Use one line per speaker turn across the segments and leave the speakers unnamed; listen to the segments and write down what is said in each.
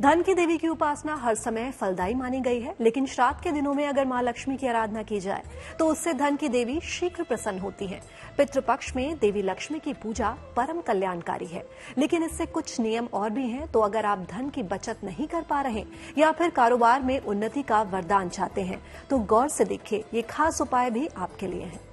धन की देवी की उपासना हर समय फलदायी मानी गई है, लेकिन श्राद्ध के दिनों में अगर मां लक्ष्मी की आराधना की जाए तो उससे धन की देवी शीघ्र प्रसन्न होती हैं। पितृपक्ष में देवी लक्ष्मी की पूजा परम कल्याणकारी है, लेकिन इससे कुछ नियम और भी हैं। तो अगर आप धन की बचत नहीं कर पा रहे या फिर कारोबार में उन्नति का वरदान चाहते हैं तो गौर से देखिए, ये खास उपाय भी आपके लिए है।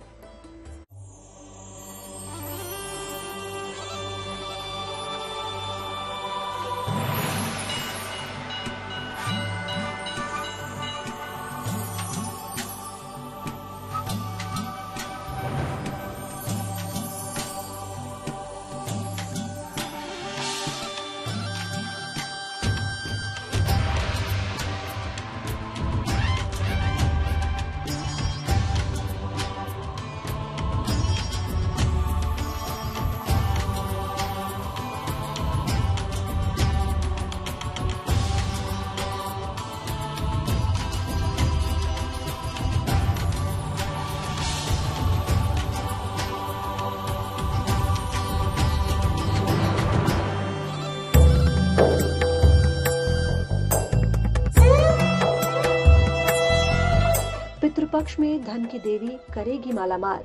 पितृपक्ष में धन की देवी करेगी मालामाल।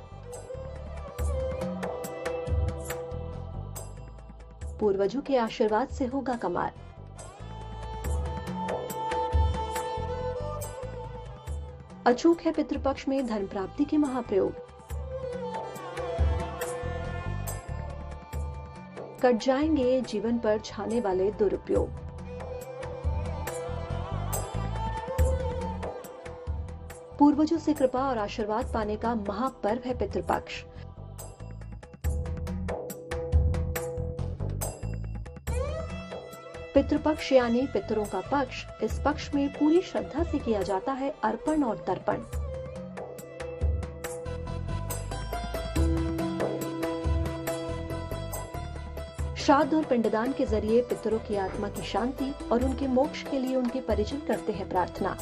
पूर्वजों के आशीर्वाद से होगा कमाल। अचूक है पितृपक्ष में धन प्राप्ति के महाप्रयोग। कट जाएंगे जीवन पर छाने वाले दुरुपयोग। पूर्वजों से कृपा और आशीर्वाद पाने का महापर्व है पितृपक्ष। पितृपक्ष यानी पितरों का पक्ष। इस पक्ष में पूरी श्रद्धा से किया जाता है अर्पण और तर्पण। श्राद्ध और पिंडदान के जरिए पितरों की आत्मा की शांति और उनके मोक्ष के लिए उनके परिजन करते हैं प्रार्थना।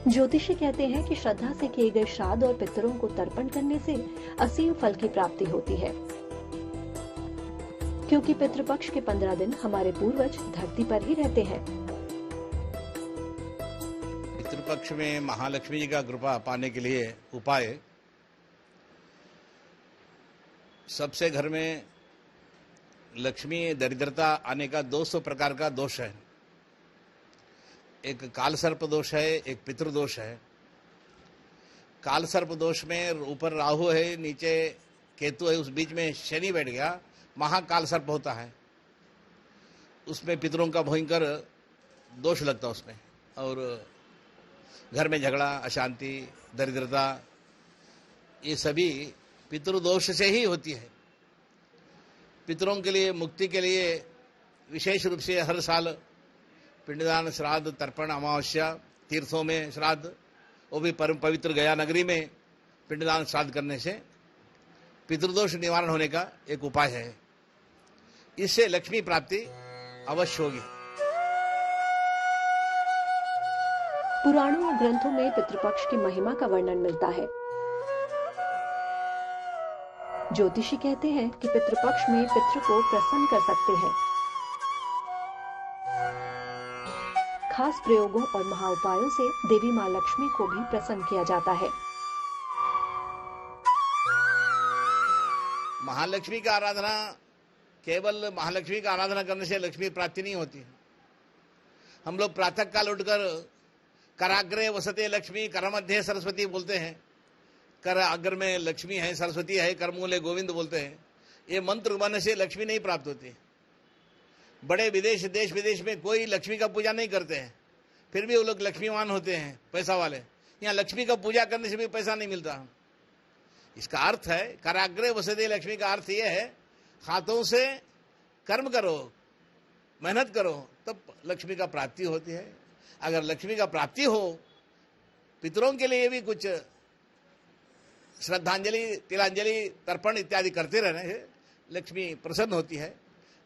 ज्योतिषी कहते हैं कि श्रद्धा से किए गए श्राद्ध और पितरों को तर्पण करने से असीम फल की प्राप्ति होती है, क्योंकि पितृपक्ष के 15 दिन हमारे पूर्वज धरती पर ही रहते हैं।
पितृपक्ष में महालक्ष्मी जी का कृपा पाने के लिए उपाय। सबसे घर में लक्ष्मी दरिद्रता आने का 200 प्रकार का दोष है। एक काल सर्प दोष है, एक पितृदोष है। काल सर्प दोष में ऊपर राहु है, नीचे केतु है, उस बीच में शनि बैठ गया, महाकाल सर्प होता है। उसमें पितरों का भयंकर दोष लगता है उसमें, और घर में झगड़ा, अशांति, दरिद्रता, ये सभी पितृदोष से ही होती है। पितरों के लिए मुक्ति के लिए विशेष रूप से हर साल पिंडदान, श्राद्ध, तर्पण, अमावस्या, तीर्थों में श्राद्ध, वो भी परम पवित्र गया नगरी में पिंडदान श्राद्ध करने से पितृदोष निवारण होने का एक उपाय है। इससे लक्ष्मी प्राप्ति अवश्य होगी।
पुराणों और ग्रंथों में पितृपक्ष की महिमा का वर्णन मिलता है। ज्योतिषी कहते हैं कि पितृपक्ष में पितृ को प्रसन्न कर सकते हैं। खास प्रयोगों और महाउपायों से देवी मां लक्ष्मी को भी प्रसन्न किया जाता है।
महालक्ष्मी का आराधना, केवल महालक्ष्मी का आराधना करने से लक्ष्मी प्राप्ति नहीं होती। हम लोग प्रातः काल उठकर कराग्रे वसते लक्ष्मी, कर मध्य सरस्वती बोलते हैं। कर अग्र में लक्ष्मी है, सरस्वती है, करमूले गोविंद बोलते हैं। ये मंत्र बनने से लक्ष्मी नहीं प्राप्त होती। बड़े विदेश, देश विदेश में कोई लक्ष्मी का पूजा नहीं करते हैं, फिर भी वो लोग लक्ष्मीवान होते हैं, पैसा वाले। यहाँ लक्ष्मी का पूजा करने से भी पैसा नहीं मिलता। इसका अर्थ है कराग्रे वसते लक्ष्मी का अर्थ ये है, हाथों से कर्म करो, मेहनत करो, तब लक्ष्मी का प्राप्ति होती है। अगर लक्ष्मी का प्राप्ति हो, पितरों के लिए भी कुछ श्रद्धांजलि, तिलांजलि, तर्पण इत्यादि करते रहने से लक्ष्मी प्रसन्न होती है।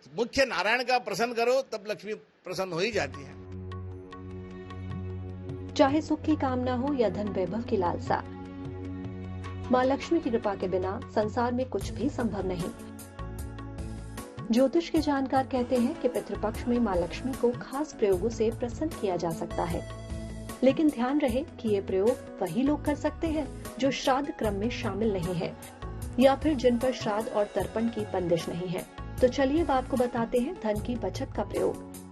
मुख्य नारायण का प्रसन्न करो, तब लक्ष्मी प्रसन्न हो ही जाती है।
चाहे सुख की कामना हो या धन वैभव की लालसा, मां लक्ष्मी की कृपा के बिना संसार में कुछ भी संभव नहीं। ज्योतिष के जानकार कहते हैं कि पितृपक्ष में मां लक्ष्मी को खास प्रयोगों से प्रसन्न किया जा सकता है, लेकिन ध्यान रहे कि ये प्रयोग वही लोग कर सकते हैं जो श्राद्ध क्रम में शामिल नहीं है या फिर जिन पर श्राद्ध और तर्पण की बंदिश नहीं है। तो चलिए अब आपको बताते हैं धन की बचत का प्रयोग।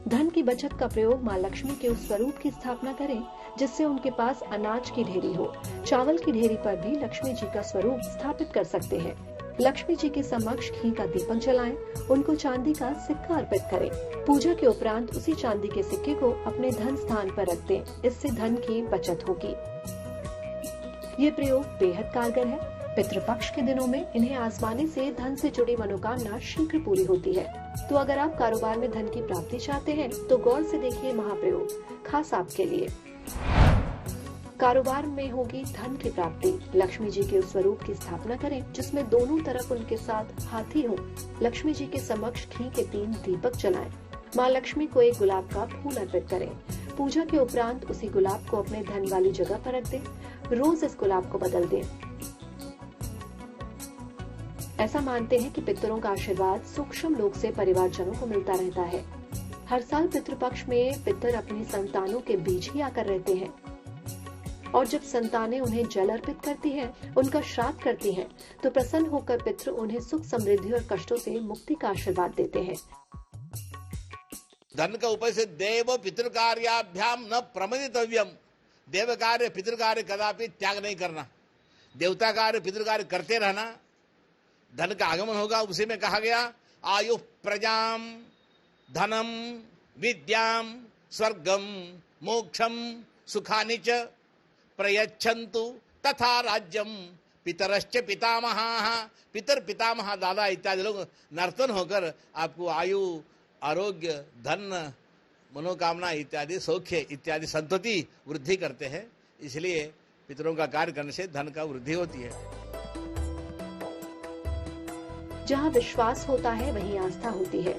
धन की बचत का प्रयोग मां लक्ष्मी के उस स्वरूप की स्थापना करें जिससे उनके पास अनाज की ढेरी हो। चावल की ढेरी पर भी लक्ष्मी जी का स्वरूप स्थापित कर सकते हैं। लक्ष्मी जी के समक्ष घी का दीपक जलाएं, उनको चांदी का सिक्का अर्पित करें। पूजा के उपरांत उसी चांदी के सिक्के को अपने धन स्थान पर रख दें, इससे धन की बचत होगी। ये प्रयोग बेहद कारगर है। पितृपक्ष के दिनों में इन्हें आजमाने से धन से जुड़ी मनोकामना शीघ्र पूरी होती है। तो अगर आप कारोबार में धन की प्राप्ति चाहते हैं तो गौर से देखिए महाप्रयोग खास आपके लिए। कारोबार में होगी धन की प्राप्ति। लक्ष्मी जी के उस स्वरूप की स्थापना करें जिसमें दोनों तरफ उनके साथ हाथी हो। लक्ष्मी जी के समक्ष घी के 3 दीपक जलाएं। मां लक्ष्मी को एक गुलाब का फूल अर्पित करें। पूजा के उपरांत उसी गुलाब को अपने धन वाली जगह पर रख दें। रोज इस गुलाब को बदल दें। ऐसा मानते हैं कि पितरों का आशीर्वाद सूक्ष्म लोक से परिवारजनों को मिलता रहता है। हर साल पितृपक्ष में पितर अपनी संतानों के बीच ही आकर रहते हैं और जब संतानें उन्हें जल अर्पित करती हैं, उनका श्राद्ध करती हैं, तो प्रसन्न होकर पितृ उन्हें सुख समृद्धि और कष्टों से मुक्ति का आशीर्वाद देते हैं।
धन का उपाय से देव पितृकार्याभ्याम न प्रमदितव्यम। देव कार्य पितृ कार्य कदापि त्याग नहीं करना। देवता कार्य पितृ कार्य करते रहना। धन का आगमन होगा, उसी में कहा गया आयु प्रजाम धनम विद्याम स्वर्गम मोक्षम सुखानि च प्रयच्छन्तु तथा राज्यम पितरश्च पितामहाः। पितर पितामह दादा इत्यादि लोग नर्तन होकर आपको आयु आरोग्य धन मनोकामना इत्यादि सौख्य इत्यादि संतति वृद्धि करते हैं। इसलिए पितरों का कार्य करने से धन का वृद्धि होती है।
जहाँ विश्वास होता है वहीं आस्था होती है।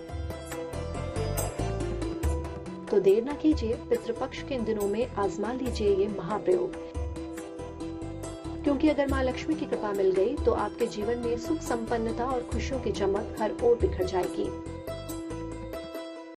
तो देर न कीजिए, पितृपक्ष के इन दिनों में आजमा लीजिए ये महाप्रयोग, क्योंकि अगर मां लक्ष्मी की कृपा मिल गई तो आपके जीवन में सुख संपन्नता और खुशियों की चमक हर ओर बिखर जाएगी।